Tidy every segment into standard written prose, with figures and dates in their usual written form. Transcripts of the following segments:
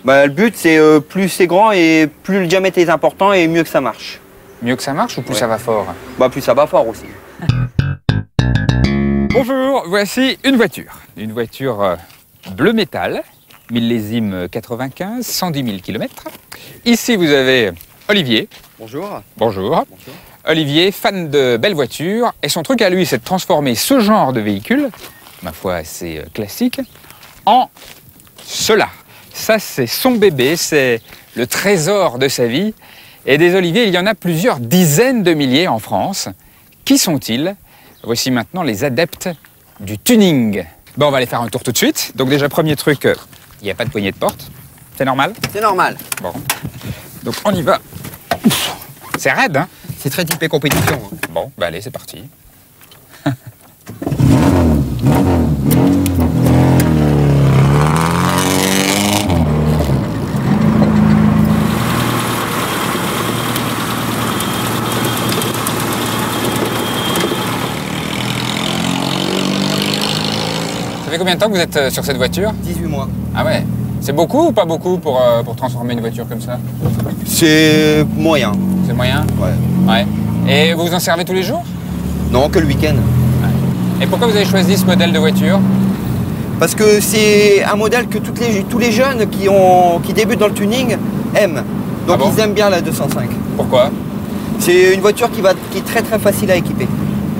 Bah, le but, c'est plus c'est grand et plus le diamètre est important et mieux que ça marche. Mieux que ça marche ou plus ça va fort? Bah, plus ça va fort aussi. Bonjour, voici une voiture. Une voiture bleu métal, millésime 95, 110 000 km. Ici, vous avez Olivier. Bonjour. Bonjour. Bonjour. Olivier, fan de belles voitures. Et son truc à lui, c'est de transformer ce genre de véhicule, ma foi assez classique, en cela. Ça, c'est son bébé, c'est le trésor de sa vie. Et des Olivier, il y en a plusieurs dizaines de milliers en France. Qui sont-ils? Voici maintenant les adeptes du tuning. Bon, on va aller faire un tour tout de suite. Donc déjà, premier truc, il n'y a pas de poignée de porte. C'est normal? C'est normal. Bon. Donc on y va. C'est raide, hein? C'est très typé compétition. Hein. Bon, bah allez, c'est parti. Ça fait combien de temps que vous êtes sur cette voiture? 18 mois. Ah ouais. C'est beaucoup ou pas beaucoup pour transformer une voiture comme ça? C'est moyen. C'est moyen? Ouais. Ouais. Et vous vous en servez tous les jours? Non, que le week-end. Ouais. Et pourquoi vous avez choisi ce modèle de voiture? Parce que c'est un modèle que tous les jeunes qui débutent dans le tuning aiment. Donc Ah bon? ils aiment bien la 205. Pourquoi? C'est une voiture qui est très très facile à équiper.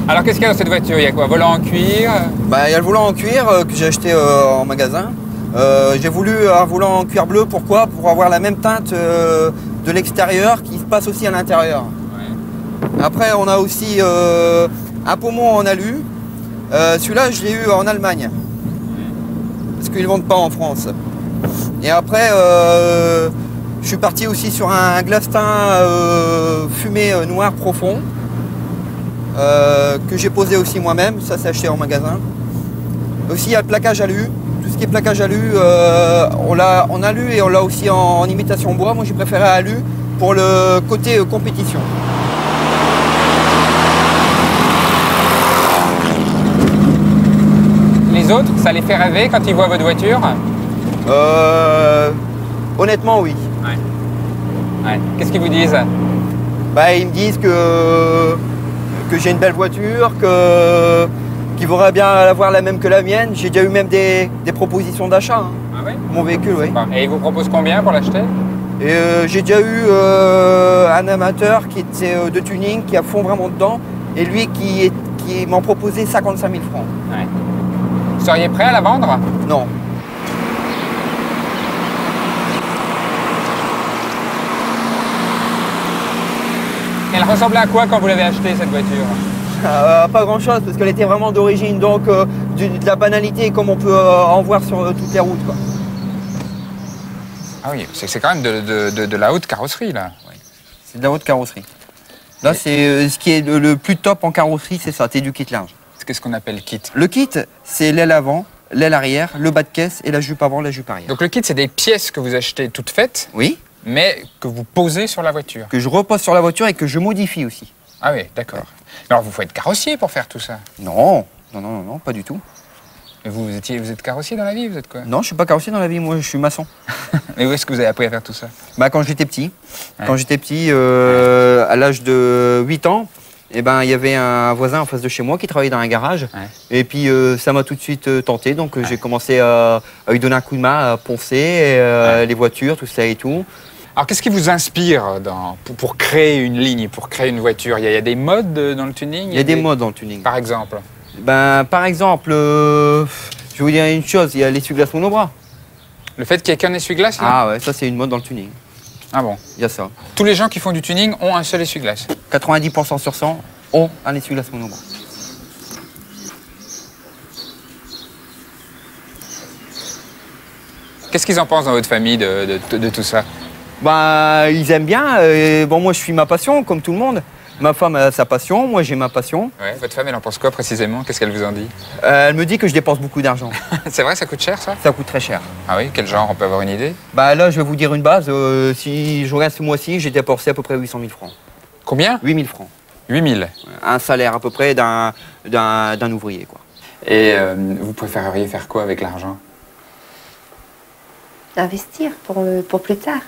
Alors qu'est-ce qu'il y a dans cette voiture? Il y a quoi? Volant en cuir? Bah, il y a le volant en cuir que j'ai acheté en magasin. J'ai voulu un volant en cuir bleu, pourquoi? Pour avoir la même teinte de l'extérieur qui se passe aussi à l'intérieur. Ouais. Après on a aussi un pommeau en alu. Celui-là je l'ai eu en Allemagne. Parce qu'ils ne vendent pas en France. Et après je suis parti aussi sur un Glastin fumé noir profond. Que j'ai posé aussi moi-même, ça c'est acheté en magasin. Aussi il y a le plaquage alu, tout ce qui est plaquage alu, on l'a en alu et on l'a aussi en imitation bois. Moi j'ai préféré alu pour le côté compétition. Les autres, ça les fait rêver quand ils voient votre voiture? Honnêtement oui. Ouais. Ouais. Qu'est-ce qu'ils vous disent? Bah, ils me disent que j'ai une belle voiture, qu'ils voudraient bien avoir la même que la mienne. J'ai déjà eu même des propositions d'achat. Hein. Ah ouais? Mon véhicule, oui. Et ils vous proposent combien pour l'acheter? Et j'ai déjà eu un amateur qui était de tuning, qui a fond vraiment dedans, et lui qui m'en proposait 55 000 francs. Ouais. Vous seriez prêt à la vendre? Non. Elle ressemblait à quoi quand vous l'avez achetée, cette voiture? Pas grand chose, parce qu'elle était vraiment d'origine, donc de la banalité comme on peut en voir sur toutes les routes. Quoi. Ah oui, c'est quand même de la haute carrosserie, là. Ouais. C'est de la haute carrosserie. Là, c'est ce qui est le plus top en carrosserie, c'est ça, c'est du kit large. Qu'est-ce qu'on appelle kit? Le kit, c'est l'aile avant, l'aile arrière, le bas de caisse et la jupe avant, la jupe arrière. Donc le kit, c'est des pièces que vous achetez toutes faites, Oui, mais que vous posez sur la voiture. que je repose sur la voiture et que je modifie aussi. Ah oui, d'accord. Alors, vous faut être carrossier pour faire tout ça. Non, non, pas du tout. Mais vous êtes carrossier dans la vie, vous êtes quoi? Non, je suis pas carrossier dans la vie, moi je suis maçon. Mais où est-ce que vous avez appris à faire tout ça? Bah, quand j'étais petit. Ouais. Quand j'étais petit, à l'âge de 8 ans, eh ben, il y avait un voisin en face de chez moi qui travaillait dans un garage. Ouais. Et puis ça m'a tout de suite tenté, donc j'ai commencé à lui donner un coup de main, à poncer les voitures, tout ça et tout. Alors, qu'est-ce qui vous inspire pour créer une ligne, pour créer une voiture? Il y a des modes dans le tuning? Il y a des modes dans le tuning. Par exemple? Ben, par exemple, je vais vous dire une chose, il y a l'essuie-glace monobras. Le fait qu'il n'y ait qu'un essuie-glace, là? Ah ouais, ça c'est une mode dans le tuning. Ah bon? Il y a ça. Tous les gens qui font du tuning ont un seul essuie-glace? 90% sur 100 ont un essuie-glace monobras. Qu'est-ce qu'ils en pensent dans votre famille de tout ça? Bah, ils aiment bien. Bon, moi, je suis ma passion, comme tout le monde. Ma femme a sa passion, moi, j'ai ma passion. Ouais, votre femme, elle en pense quoi précisément? Qu'est-ce qu'elle vous en dit? Elle me dit que je dépense beaucoup d'argent. C'est vrai, ça coûte cher, ça? Ça coûte très cher. Ah oui, quel genre? On peut avoir une idée? Bah, là, je vais vous dire une base. Si je regarde ce mois-ci, j'ai dépensé à peu près 800 000 francs. Combien? 8 000 francs. 8 000. Un salaire à peu près d'un ouvrier, quoi. Et vous préféreriez faire quoi avec l'argent? Investir pour plus tard.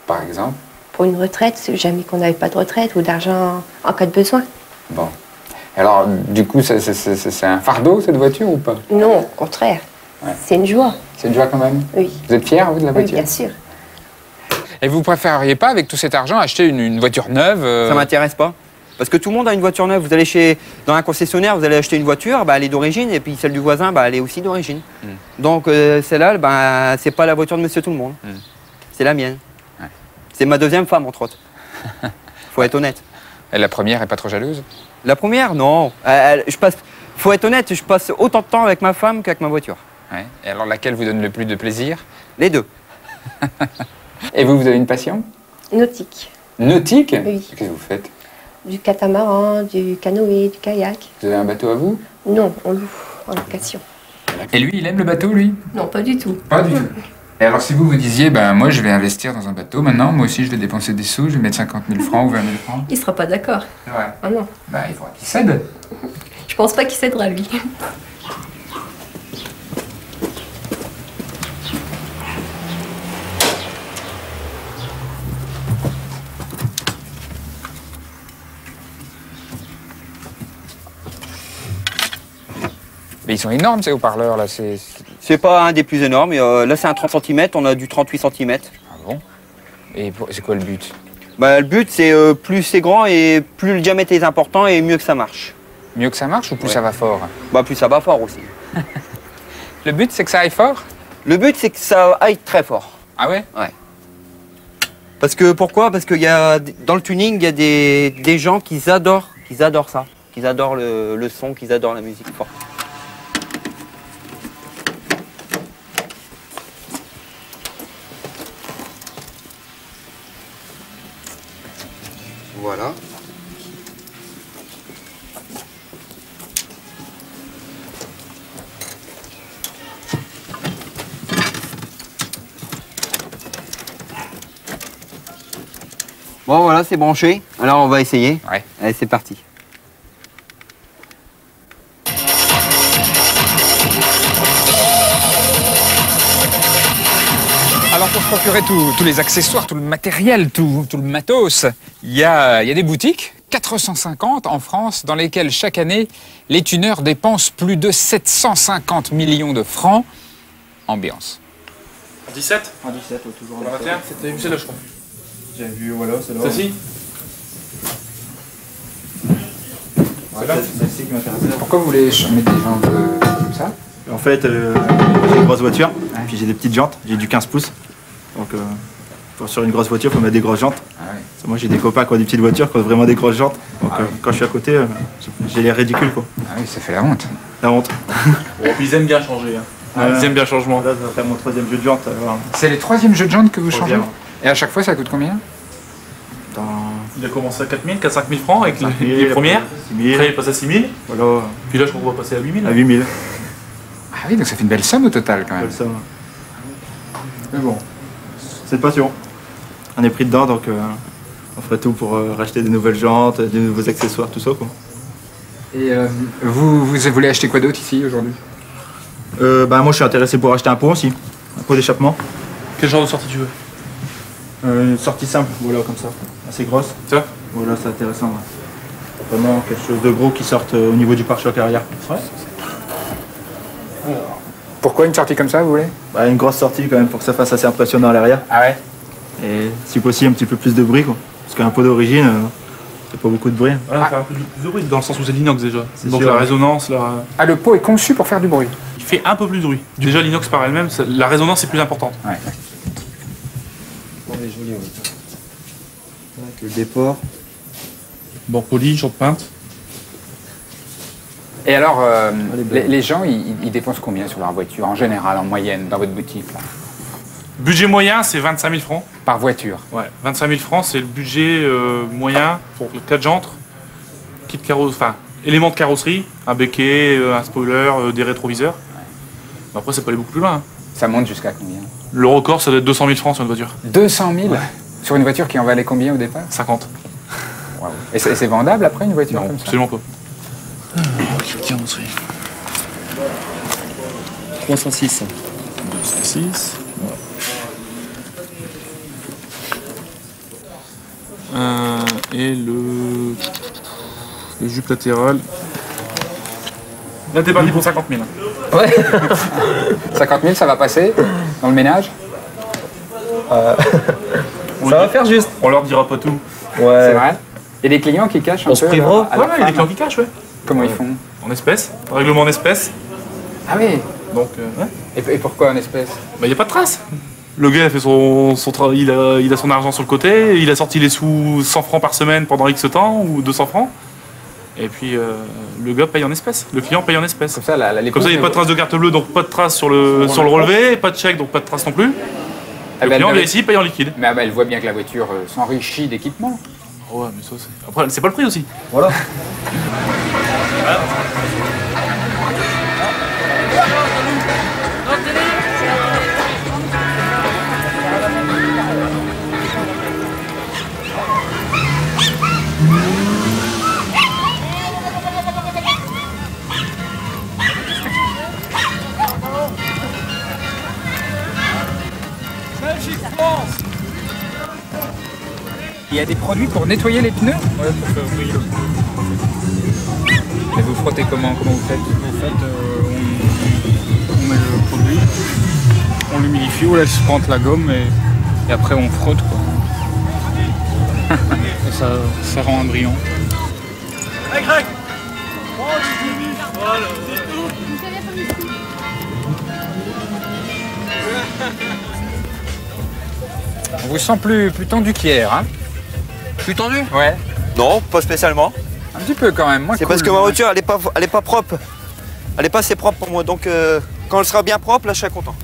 Par exemple? Pour une retraite, jamais qu'on n'avait pas de retraite ou d'argent en cas de besoin. Bon. Alors, du coup, c'est un fardeau, cette voiture, ou pas? Non, au contraire. Ouais. C'est une joie. C'est une joie quand même? Oui. Vous êtes fiers, vous, de la voiture? Oui, bien sûr. Et vous préféreriez pas, avec tout cet argent, acheter une voiture neuve? Ça m'intéresse pas. Parce que tout le monde a une voiture neuve. Vous allez dans un concessionnaire, vous allez acheter une voiture, bah, elle est d'origine, et puis celle du voisin, bah, elle est aussi d'origine. Donc celle-là, bah, c'est pas la voiture de monsieur tout le monde. C'est la mienne. Ouais. C'est ma deuxième femme, entre autres. Faut être honnête. Et la première est pas trop jalouse? La première, non. Faut être honnête, je passe autant de temps avec ma femme qu'avec ma voiture. Ouais. Et alors, laquelle vous donne le plus de plaisir? Les deux. Et vous avez une passion? Nautique. Nautique? Oui. Qu'est-ce que vous faites? Du catamaran, du canoë, du kayak. Vous avez un bateau à vous? Non, on loue, en location. Et lui, il aime le bateau, lui? Non, pas du tout. Pas du tout. Et alors, si vous vous disiez, ben moi, je vais investir dans un bateau maintenant, moi aussi, je vais dépenser des sous, je vais mettre 50 000 francs ou 20 000 francs. Il sera pas d'accord. Ouais. Ah non. Ben, il faudra qu'il cède. Je pense pas qu'il cédera, lui. Mais ils sont énormes, ces haut-parleurs, là. C'est pas un des plus énormes. Là, c'est un 30 cm, on a du 38 cm. Ah bon? Et c'est quoi le but? Bah, le but, c'est plus c'est grand et plus le diamètre est important et mieux que ça marche. Mieux que ça marche ou plus ça va fort? Bah, plus ça va fort aussi. Le but, c'est que ça aille fort? Le but, c'est que ça aille très fort. Ah ouais? Ouais. Parce que, pourquoi? Parce que dans le tuning, il y a des gens qui adorent ça. Qui adorent le son, qui adorent la musique forte. Voilà. Bon voilà, c'est branché. Alors on va essayer. Ouais. Allez, c'est parti. Alors pour se procurer tous les accessoires, tout le matériel, tout le matos, il y a des boutiques, 450 en France, dans lesquelles chaque année, les tuneurs dépensent plus de 750 millions de francs. Ambiance. 17 En 17, toujours. La 21, c'était vu celle-là, je crois. J'ai vu, voilà, c'est là. Celle-ci Celle-ci qui m'intéresse. Pourquoi vous voulez mettre des jantes comme ça? En fait, j'ai une grosse voiture, puis j'ai des petites jantes, j'ai du 15 pouces. Donc, sur une grosse voiture, il faut mettre des grosses jantes. Ah ouais. Moi, j'ai des copains qui ont des petites voitures, qui ont vraiment des grosses jantes. Donc, quand je suis à côté, j'ai l'air ridicule, quoi. Ah oui, ça fait la honte. La honte. Bon, puis ils aiment bien changer. Hein. Ils aiment bien le changement. Là, ça va faire mon 3e jeu de jantes. C'est les 3e jeux de jantes que vous changez? Troisième. Et à chaque fois, ça coûte combien? Il a commencé à 4 000, 4 5 000 francs avec 5 000, les premières. 6 000. Après, il passe à 6 000. Voilà, Puis là, je crois qu'on va passer à 8 000. à 8 000. Ah oui, donc ça fait une belle somme au total quand même. Ça. Mais bon, c'est une passion. On est pris dedans, donc on ferait tout pour racheter des nouvelles jantes, des nouveaux accessoires, tout ça, quoi. Et vous voulez acheter quoi d'autre ici aujourd'hui? Moi, je suis intéressé pour acheter un pot aussi, un pot d'échappement. Quel genre de sortie tu veux? Une sortie simple, voilà, comme ça, assez grosse. Ça? Voilà, c'est intéressant. Ouais. Vraiment quelque chose de gros qui sorte au niveau du pare-choc arrière. Ouais. Pourquoi une sortie comme ça, vous voulez? Une grosse sortie quand même pour que ça fasse assez impressionnant à l'arrière. Ah ouais? Et si possible, un petit peu plus de bruit, quoi. Parce qu'un pot d'origine, c'est pas beaucoup de bruit. Voilà, faire un peu plus de bruit dans le sens où c'est l'inox déjà. Donc sûr, la ouais. résonance, Ah, le pot est conçu pour faire du bruit? il fait un peu plus de bruit. Déjà l'inox par elle-même, la résonance est plus importante. Ouais. Bon, elle est jolie, ouais. Avec le déport. Bord poli, short peinte. Et alors, belle. les gens, ils dépensent combien sur leur voiture, en général, en moyenne, dans votre boutique, là? Budget moyen, c'est 25 000 francs. Par voiture? Ouais, 25 000 francs, c'est le budget moyen pour 4 jantes, kit enfin, éléments de carrosserie, un béquet, un spoiler, des rétroviseurs. Ouais. Après, ça peut aller beaucoup plus loin. Hein. Ça monte jusqu'à combien? Le record, ça doit être 200 000 francs sur une voiture. 200 000? Ouais. Sur une voiture qui en valait combien au départ? 50. Wow. Et c'est vendable après, une voiture Non, comme ça? absolument pas. Kit carrosserie. 306. 206. Et le jupe latéral. Là, t'es parti pour 50 000. Ouais. 50 000, ça va passer dans le ménage? Ça va faire juste. On leur dira pas tout. Ouais. C'est vrai? Il y a des clients qui cachent un On peu. se privera. à la Ouais, il y a des fin, clients qui cachent, ouais. Comment ils font? En espèces, règlement en espèces. Ah oui. Donc, ouais. Et pourquoi en espèces? Bah, y a pas de trace. Le gars a fait son travail, il a son argent sur le côté, il a sorti les sous 100 francs par semaine pendant X temps, ou 200 francs. Et puis, le gars paye en espèces. Le client paye en espèces. Comme ça, Comme ça, il n'y a pas de trace de carte bleue, donc pas de trace sur le relevé, pas de chèque, donc pas de trace non plus. Le client vient ici, paye en liquide. Mais elle voit bien que la voiture s'enrichit d'équipement. Ouais, mais ça, c'est... Après, c'est pas le prix aussi. Voilà. Il y a des produits pour nettoyer les pneus? Ouais, pour faire briller le pneu. Et vous frottez comment? Comment vous faites? En fait, on met le produit, on l'humidifie, on laisse prendre la gomme et après on frotte, quoi. Et ça rend un brillant. On vous sent plus tendu qu'hier, hein? Plus tendu? Ouais. Non, pas spécialement. Un petit peu quand même. Moins C'est cool, parce que ma ouais. voiture, elle est pas propre. Elle est pas assez propre pour moi. Donc, quand elle sera bien propre, là, je serai content.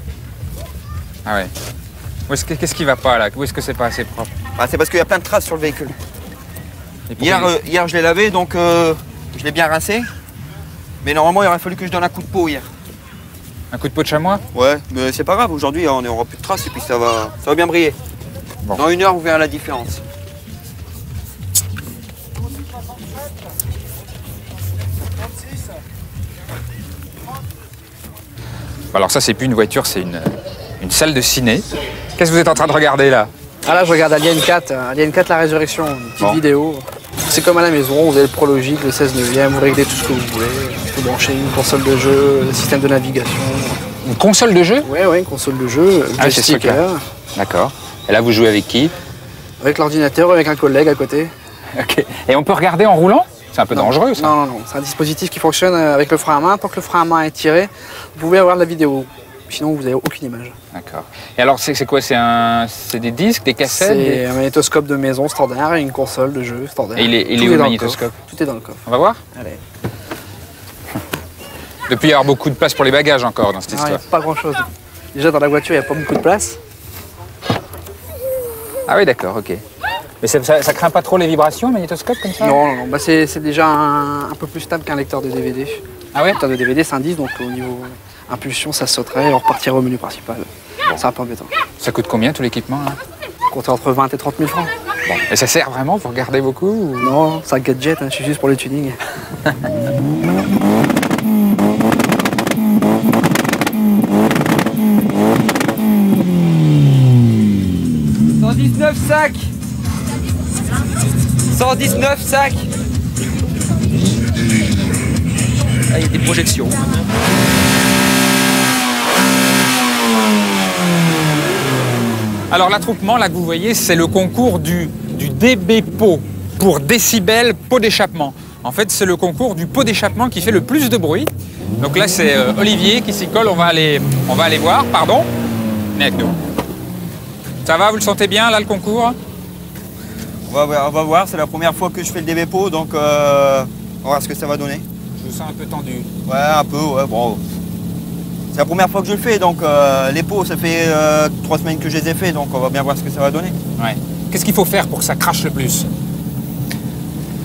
Ah ouais. Qu'est-ce qui va pas là? Où est-ce que c'est pas assez propre? Ah, c'est parce qu'il y a plein de traces sur le véhicule. Et pourquoi Hier, je l'ai lavé, donc je l'ai bien rincé. Mais normalement, il aurait fallu que je donne un coup de peau hier. Un coup de peau de chamois? Ouais, mais c'est pas grave. Aujourd'hui, on n'aura plus de traces et puis ça va bien briller. Bon. Dans 1 heure, vous verrez la différence. Alors ça, c'est plus une voiture, c'est une salle de ciné. Qu'est-ce que vous êtes en train de regarder là? Ah là, je regarde Alien 4, Alien 4 La Résurrection, une petite Bon. vidéo. C'est comme à la maison, vous avez le Pro Logic, le 16/9, vous réglez tout ce que vous voulez. Vous branchez une console de jeu, le système de navigation. Une console de jeu? Ouais, une console de jeu, Ah, c'est ce joystick, truc-là. D'accord. Et là, vous jouez avec qui? avec l'ordinateur, avec un collègue à côté. Ok. Et on peut regarder en roulant? C'est un peu dangereux ça. Non, c'est un dispositif qui fonctionne avec le frein à main. Tant que le frein à main est tiré, vous pouvez avoir de la vidéo. Sinon, vous n'avez aucune image. D'accord. Et alors, c'est quoi? C'est des disques, des cassettes? C'est un magnétoscope de maison standard et une console de jeu standard. Et il est Tout où le dans magnétoscope? coffre. Tout est dans le coffre. On va voir? Allez. Depuis, il y a beaucoup de place pour les bagages encore dans cette Ah, il n'y a histoire. pas grand chose. Déjà, dans la voiture, il n'y a pas beaucoup de place. Ah oui, d'accord, ok. Mais ça craint pas trop les vibrations, le magnétoscope, comme ça? Non. Bah, c'est déjà un peu plus stable qu'un lecteur de DVD. Ah ouais? Un lecteur de DVD, c'est un 10, donc au niveau impulsion, ça sauterait et on repartirait au menu principal. C'est un peu embêtant. Ça coûte combien tout l'équipement là? Comptez entre 20 et 30 000 francs. Bon. Et ça sert vraiment? Vous regardez beaucoup ou... Non, c'est un gadget, je suis juste pour le tuning. Sacs 119 sacs. Ah, il y a des projections. Alors l'attroupement, là que vous voyez, c'est le concours du DB pot, pour décibels pot d'échappement. En fait, c'est le concours du pot d'échappement qui fait le plus de bruit. Donc là, c'est Olivier qui s'y colle, on va aller voir, pardon. Venez avec nous. Ça va, vous le sentez bien, là, le concours? On va voir, c'est la première fois que je fais le DBPO, donc on va voir ce que ça va donner. Je vous sens un peu tendu. Ouais, un peu, ouais, bon. C'est la première fois que je le fais, donc les pots, ça fait 3 semaines que je les ai fait, donc on va bien voir ce que ça va donner. Ouais. Qu'est-ce qu'il faut faire pour que ça crache le plus?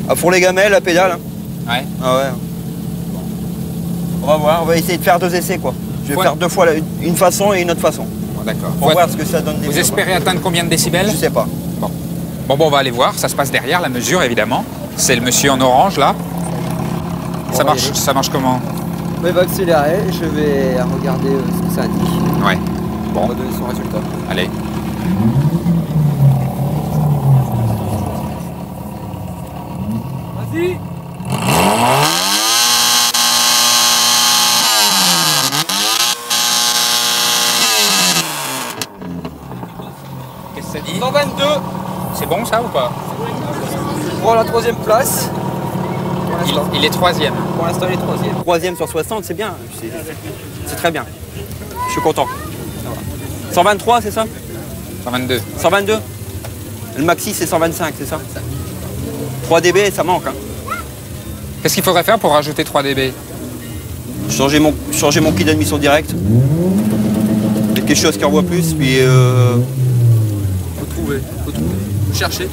Ah, pour les gamelles, la pédale. Hein. Ouais. Ah ouais. On va voir, on va essayer de faire 2 essais, quoi. Je vais Ouais. faire 2 fois une façon et une autre façon. Bon, d'accord. Pour voir ce que ça donne. Vous espérez atteindre combien de décibels? Je sais pas. Bon, on va aller voir. Ça se passe derrière la mesure, évidemment. C'est le monsieur en orange, là. Ça marche comment? Il va accélérer, je vais regarder ce que ça indique. Ouais. On va donner son résultat. Allez. ça dit. 122. C'est bon ça ou pas? Pour la 3e place. Pour l'instant. Il est 3e. Pour l'instant, il est 3e. 3e sur 60, c'est bien. C'est très bien. Je suis content. 123, c'est ça? 122. 122. Le maxi, c'est 125, c'est ça? 3 dB, ça manque. Hein. Qu'est-ce qu'il faudrait faire pour rajouter 3 dB? Changer mon kit d'admission directe. Mettre quelque chose qui envoie plus, puis Faut trouver. Chercher.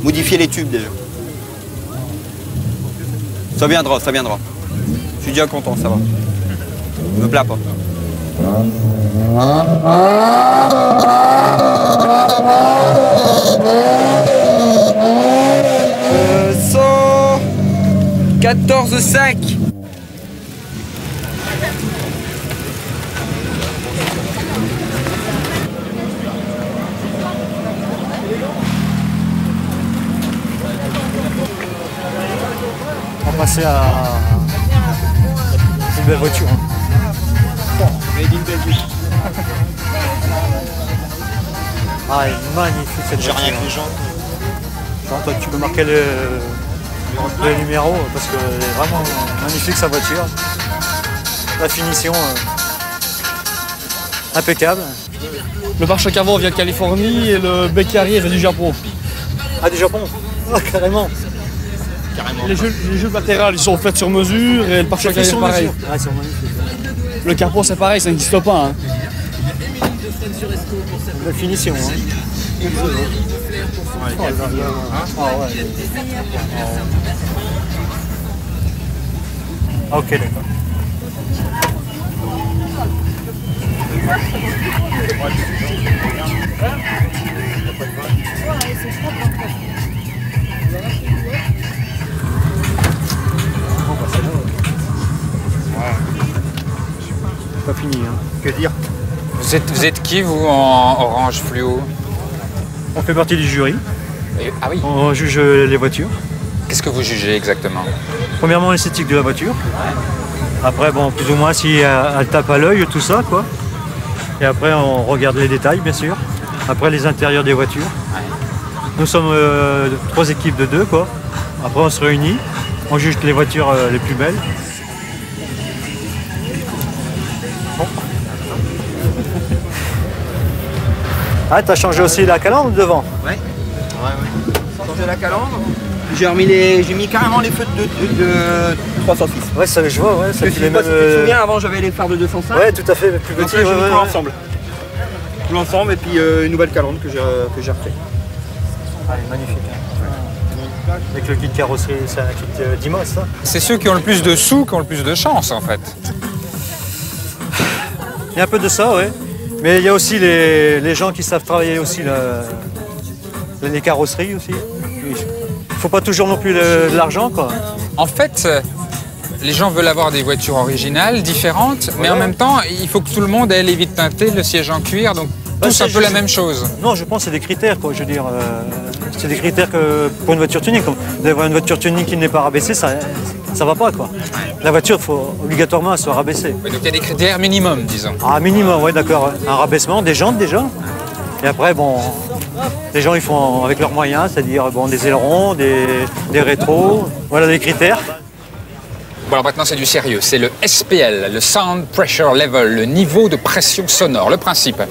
modifier les tubes déjà. Ça viendra, ça viendra. Je suis déjà content, ça va. Je me plains pas. 114,5. On va passer à une belle voiture. Ah, elle est magnifique cette voiture. J'ai rien avec les gens. Genre, toi, tu peux marquer le numéro parce qu'elle est vraiment magnifique sa voiture. La finition impeccable. Le marche avant vient de Californie et le bec arrière vient du Japon. Ah, du Japon? Ah, carrément. Les jeux latérales ils sont faits sur mesure et le pare-choc arrière pareil. Ah, c'est magnifique. Le capot c'est pareil, ça n'existe pas. Hein. La finition. Hein. Oh là là. Ah ouais. Ah, ok, d'accord. Pas fini, hein. Que dire? Vous êtes qui, vous, en orange fluo? On fait partie du jury. Ah oui. On juge les voitures. Qu'est-ce que vous jugez exactement? Premièrement, l'esthétique de la voiture. Après, bon, plus ou moins si elle tape à l'œil, tout ça, quoi. Et après, on regarde les détails, bien sûr. Après, les intérieurs des voitures. Nous sommes 3 équipes de 2, quoi. Après, on se réunit. On juge les voitures les plus belles. Bon. Ah, t'as changé aussi la calandre devant? Ouais. Changer la calandre. J'ai mis carrément les feux de 306. Ouais, ça, je vois, ouais. Ça Je sais pas si tu te souviens, avant j'avais les phares de 205. Ouais, tout à fait, plus Donc petit. là, j'ai mis Ouais, tout l'ensemble. Tout l'ensemble et puis une nouvelle calandre que j'ai refait. Ah, elle est magnifique. Hein. Avec le kit carrosserie, c'est un kit d'IMOS, ça? C'est ceux qui ont le plus de sous qui ont le plus de chance, en fait. Il y a un peu de ça, oui. Mais il y a aussi les gens qui savent travailler aussi les carrosseries aussi. Il ne faut pas toujours non plus de l'argent, quoi. En fait, les gens veulent avoir des voitures originales, différentes, mais en même temps, il faut que tout le monde ait les vitres teintées, le siège en cuir, donc tous un peu la même chose. Non, je pense que c'est des critères, quoi. Je veux dire, c'est des critères que pour une voiture tuning. D'avoir une voiture tuning qui n'est pas rabaissée, ça va pas, quoi. La voiture, il faut obligatoirement qu'elle soit rabaissée. Oui, donc il y a des critères minimum, disons. Ah, minimum, oui, d'accord. Un rabaissement, des jantes déjà. Et après, bon, les gens, ils font avec leurs moyens, c'est-à-dire bon, des ailerons, des rétros. Voilà les critères. Bon, alors maintenant, c'est du sérieux. C'est le SPL, le Sound Pressure Level, le niveau de pression sonore. Le principe,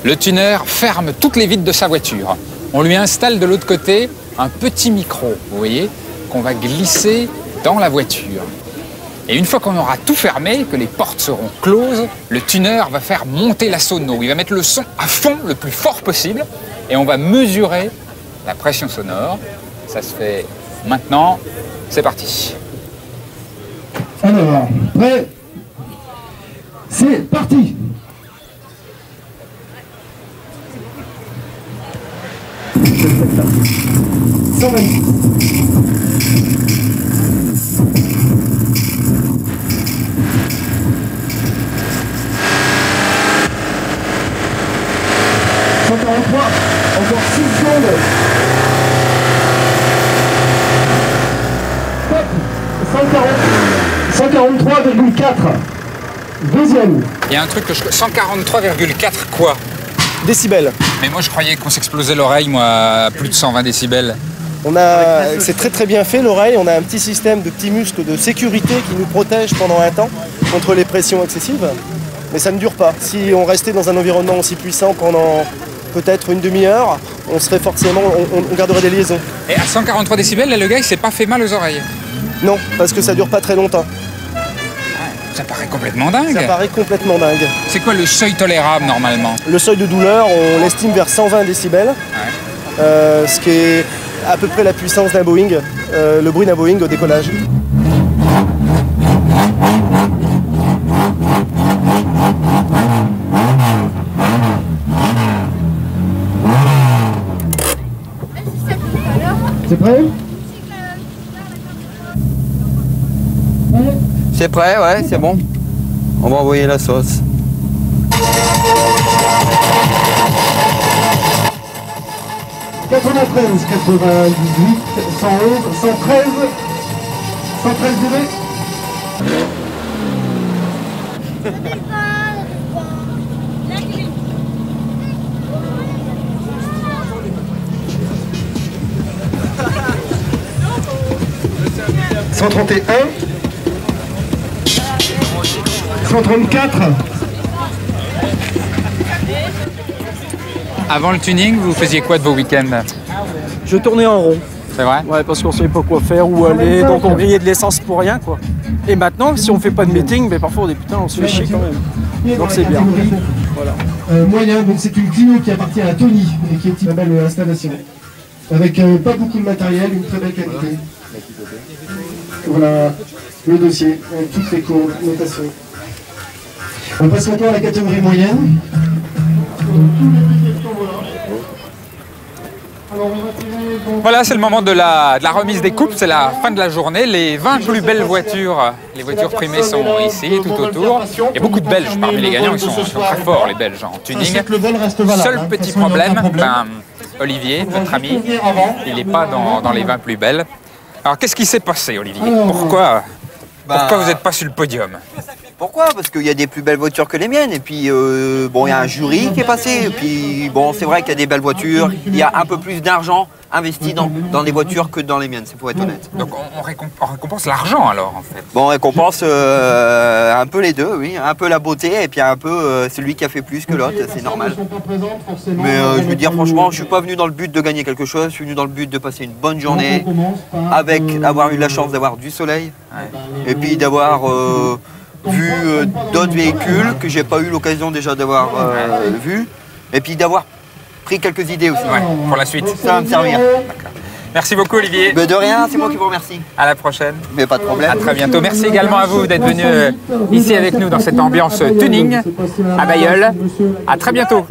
le tuner ferme toutes les vitres de sa voiture. On lui installe de l'autre côté un petit micro, vous voyez, qu'on va glisser dans la voiture. Et une fois qu'on aura tout fermé, que les portes seront closes, le tuner va faire monter la sono. Il va mettre le son à fond, le plus fort possible, et on va mesurer la pression sonore. Ça se fait maintenant. C'est parti. Alors, prêt? C'est parti! Ça va. 143, encore 6 secondes. Stop. 143,4. Deuxième. Il y a un truc que je... 143,4 quoi? décibels. Mais moi je croyais qu'on s'explosait l'oreille, moi, à plus de 120 décibels. C'est très très bien fait l'oreille, on a un petit système de petits muscles de sécurité qui nous protège pendant un temps contre les pressions excessives, mais ça ne dure pas. Si on restait dans un environnement aussi puissant pendant peut-être une demi-heure, on serait forcément, on garderait des liaisons. Et à 143 décibels, là, le gars il s'est pas fait mal aux oreilles? Non, parce que ça dure pas très longtemps. Ça paraît complètement dingue. Ça paraît complètement dingue. C'est quoi le seuil tolérable normalement? Le seuil de douleur, on l'estime vers 120 décibels, ce qui est à peu près la puissance d'un Boeing, le bruit d'un Boeing au décollage. C'est prêt? C'est prêt, ouais, c'est bon. On va envoyer la sauce. « 93, 98, 111, 113, 113 degrés. « 131, 134. » Avant le tuning, vous faisiez quoi de vos week-ends? Je tournais en rond. C'est vrai? Ouais, parce qu'on savait pas quoi faire, où aller, donc on grillait de l'essence pour rien, quoi. Et maintenant, si on fait pas de meeting, mais parfois on se fait chier quand même. Donc c'est bien. Voilà. Moyen, donc c'est une Clio qui appartient à Tony et qui est une belle installation. Avec pas beaucoup de matériel, une très belle qualité. Voilà le dossier, avec toutes les courbes, notations. On passe maintenant à la catégorie moyenne. Voilà, c'est le moment de la remise des coupes, c'est la fin de la journée. Les 20 plus belles voitures, les voitures primées sont ici, tout autour. Il y a beaucoup de Belges parmi les gagnants, ils sont très forts les Belges en tuning. Seul petit problème, Olivier, notre ami, il n'est pas dans les 20 plus belles. Alors qu'est-ce qui s'est passé, Olivier? Pourquoi vous n'êtes pas sur le podium? Pourquoi? Parce qu'il y a des plus belles voitures que les miennes. Et puis, bon, il y a un jury qui est passé. Et puis, bon, c'est vrai qu'il y a des belles voitures. Il y a un peu plus d'argent investi dans les voitures que dans les miennes, c'est pour être honnête. Donc, on récompense l'argent, alors, en fait? Bon, on récompense un peu les deux, oui. Un peu la beauté et puis un peu celui qui a fait plus que l'autre, c'est normal. Mais je veux dire, franchement, je suis pas venu dans le but de gagner quelque chose. Je suis venu dans le but de passer une bonne journée, avec avoir eu la chance d'avoir du soleil. Et puis d'avoir... vu d'autres véhicules que j'ai pas eu l'occasion déjà d'avoir vu, et puis d'avoir pris quelques idées aussi. Ouais, pour la suite. Ça va me servir. Merci beaucoup Olivier. Mais de rien, c'est moi qui vous remercie. À la prochaine. Mais pas de problème. À très bientôt. Merci également à vous d'être venu ici avec nous dans cette ambiance tuning à Bailleul. À très bientôt.